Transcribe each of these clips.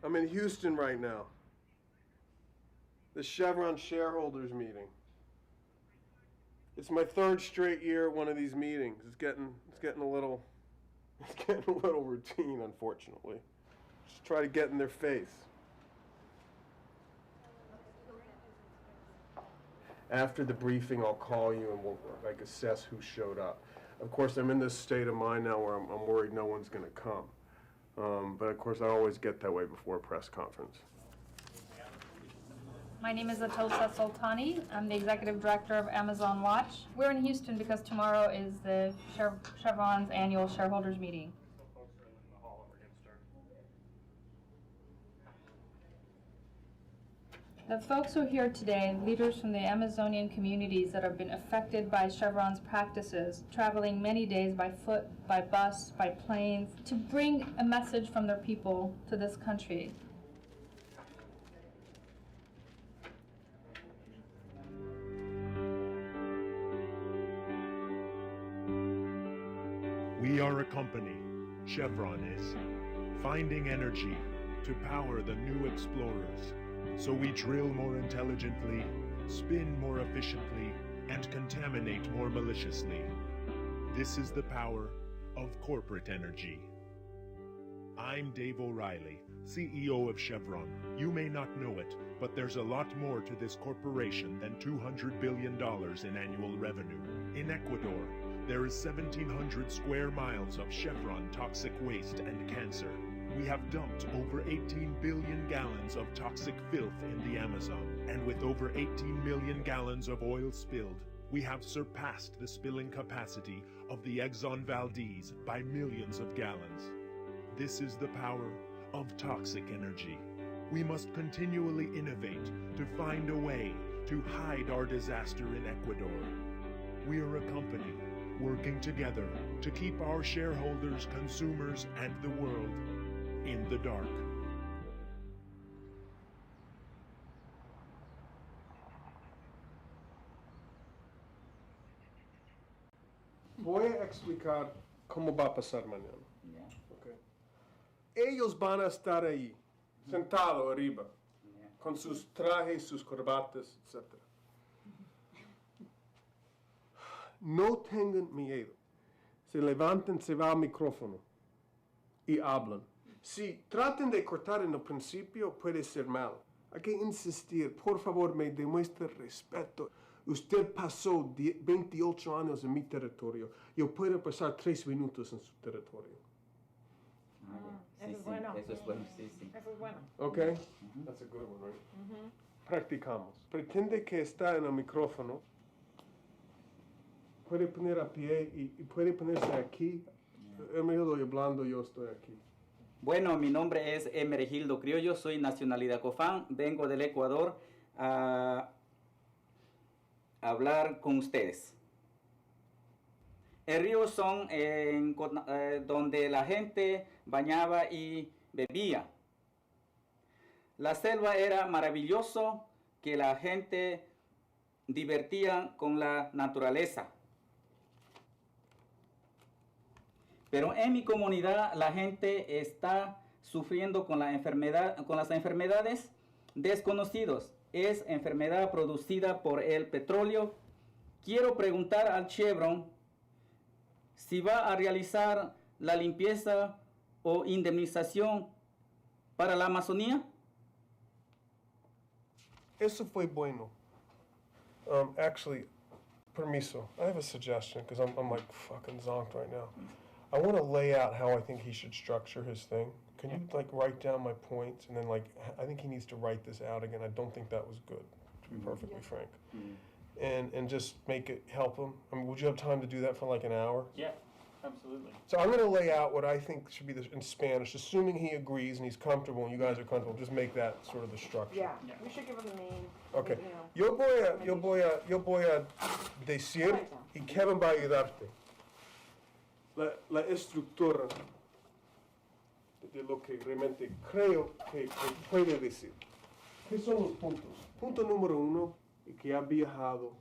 I'm in Houston right now. The Chevron shareholders meeting. It's my third straight year at one of these meetings. It's getting a little routine, unfortunately. Just try to get in their face. After the briefing, I'll call you and we'll assess who showed up. Of course, I'm in this state of mind now where I'm worried no one's going to come. But of course, I always get that way before a press conference. My name is Atosa Soltani. I'm the executive director of Amazon Watch. We're in Houston because tomorrow is the Chevron's annual shareholders meeting. The folks who are here today, leaders from the Amazonian communities that have been affected by Chevron's practices, traveling many days by foot, by bus, by planes, to bring a message from their people to this country. We are a company, Chevron is, finding energy to power the new explorers. So we drill more intelligently, spin more efficiently, and contaminate more maliciously. This is the power of corporate energy. I'm Dave O'Reilly, CEO of Chevron. You may not know it, but there's a lot more to this corporation than $200 billion in annual revenue. In Ecuador, there is 1,700 square miles of Chevron toxic waste and cancer. We have dumped over 18 billion gallons of toxic filth in the Amazon, and with over 18 million gallons of oil spilled, we have surpassed the spilling capacity of the Exxon Valdez by millions of gallons. This is the power of toxic energy. We must continually innovate to find a way to hide our disaster in Ecuador. We are a company working together to keep our shareholders, consumers, and the world in the dark. Voy a explicar cómo va a pasar mañana. Yeah. Okay. Ellos van a estar ahí, sentados arriba, Yeah. con sus trajes, sus corbatas, etc. No tengan miedo. Se levanten, se va al micrófono y hablan. Si traten de cortar en el principio, puede ser mal. Hay que insistir. Por favor, me demuestre respeto. Usted pasó 28 años en mi territorio. Yo puedo pasar 3 minutos en su territorio. Sí, Eso es sí, bueno. eso es bueno, sí, sí. Eso es bueno. Okay? That's a good one, right? Practicamos. Pretende que está en el micrófono. Puede poner a pie y puede ponerse aquí. Hermenegildo hablando, yo estoy aquí. Bueno, mi nombre es Hermenegildo Criollo, soy nacionalidad COFAN, vengo del Ecuador a hablar con ustedes. El río son donde la gente bañaba y bebía. La selva era maravilloso, que la gente divertía con la naturaleza. Pero en mi comunidad la gente está sufriendo con las enfermedades desconocidas. Es enfermedad producida por el petróleo. Quiero preguntar al Chevron si va a realizar la limpieza o indemnización para la Amazonía. Eso fue bueno. Actually, permiso. I have a suggestion because I'm like fucking zonked right now. I want to lay out how I think he should structure his thing. Can you like write down my points and then like I think he needs to write this out again. I don't think that was good, to be perfectly frank. And just make it help him. I mean, would you have time to do that for like an hour? Yeah, absolutely. So I'm going to lay out what I think should be in Spanish, assuming he agrees and he's comfortable and you guys are comfortable. Just make that sort of the structure. Yeah, Yeah. we should give them the name. Okay. You know. Yo voy a decir y Kevin va a ayudarte. La estructura de lo que realmente creo que puede decir. ¿Qué son los puntos? Punto número 1, que ha viajado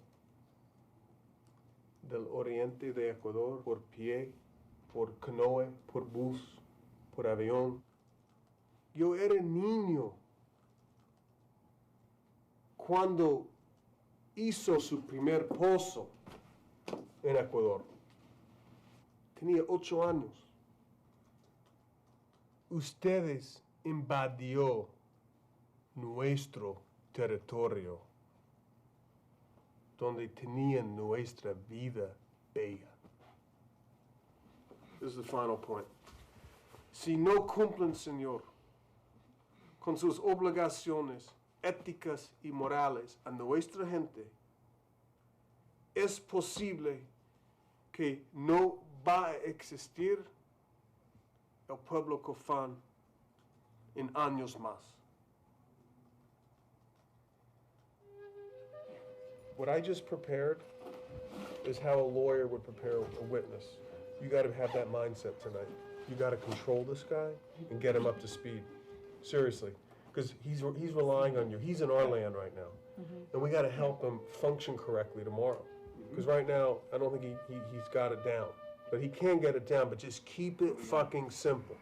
del oriente de Ecuador por pie, por canoe, por bus, por avión. Yo era niño cuando hizo su primer pozo en Ecuador. Tenía 8 años. Ustedes invadió nuestro territorio, donde tenían nuestra vida bella. This is the final point. Si no cumplen, Señor, con sus obligaciones éticas y morales a nuestra gente, es posible que no va a existir el pueblo Cofán en años más. What I just prepared is how a lawyer would prepare a witness. You got to have that mindset tonight. You got to control this guy and get him up to speed. Seriously, because he's relying on you. He's in our land right now, and we got to help him function correctly tomorrow. Because right now, I don't think he's got it down. But he can get it down, but just keep it fucking simple.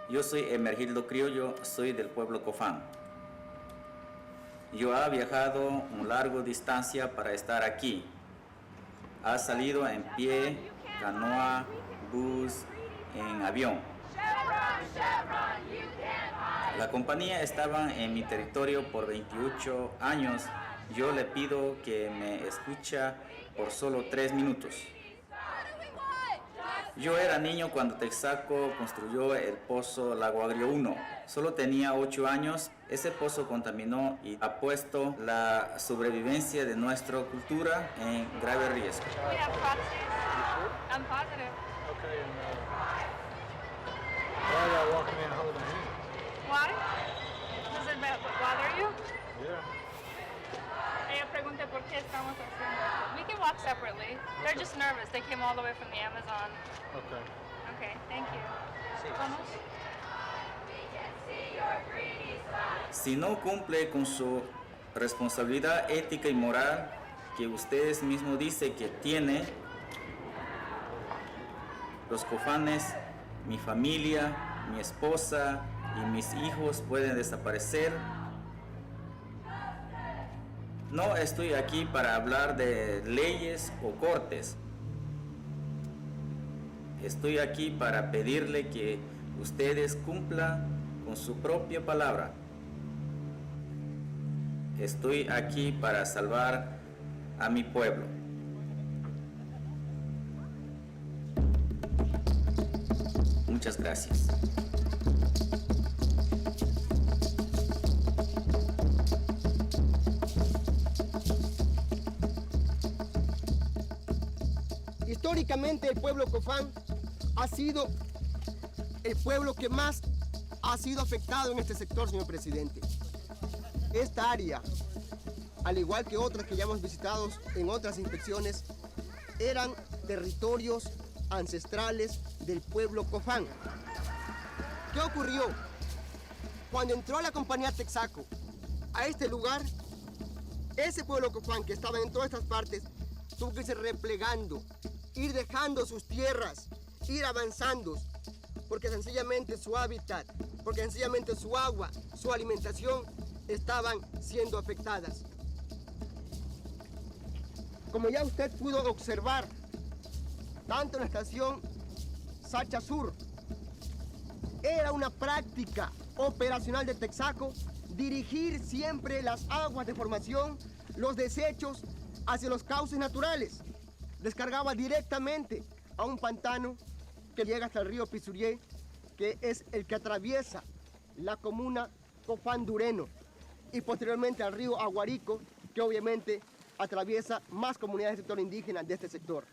Yo soy Emergildo Criollo, soy del pueblo Cofán. Yo he viajado una larga distancia para estar aquí. Ha salido en pie, canoa, bus, en avión. La compañía estaba en mi territorio por 28 años. Yo le pido que me escuche por solo 3 minutos. Yo era niño cuando Texaco construyó el pozo Lago Agrio 1. Solo tenía 8 años. Ese pozo contaminó y ha puesto la sobrevivencia de nuestra cultura en grave riesgo. I'm positive. Okay, and why are y'all walking in holding hands? Why? Does it bother you? Yeah. Ella pregunta por qué estamos haciendo esto. We can walk separately. They're just nervous. They came all the way from the Amazon. Okay. Okay, thank you. ¿Vamos? Si no cumple con su responsabilidad ética y moral que ustedes mismos dicen que tiene, los cofanes, mi familia, mi esposa y mis hijos pueden desaparecer. No estoy aquí para hablar de leyes o cortes. Estoy aquí para pedirle que ustedes cumplan con su propia palabra. Estoy aquí para salvar a mi pueblo. Muchas gracias. Históricamente el pueblo Cofán ha sido el pueblo que más ha sido afectado en este sector, señor presidente. Esta área, al igual que otras que ya hemos visitado en otras inspecciones, eran territorios ancestrales del pueblo Cofán. ¿Qué ocurrió? Cuando entró la compañía Texaco a este lugar, ese pueblo Cofán que estaba en todas estas partes tuvo que irse replegando, ir dejando sus tierras, ir avanzando, porque sencillamente su hábitat, porque sencillamente su agua, su alimentación estaban siendo afectadas. Como ya usted pudo observar, tanto en la estación Sacha Sur, era una práctica operacional de Texaco dirigir siempre las aguas de formación, los desechos hacia los cauces naturales. Descargaba directamente a un pantano que llega hasta el río Pisurié, que es el que atraviesa la comuna Cofán Dureno, y posteriormente al río Aguarico, que obviamente atraviesa más comunidades del sector indígena de este sector.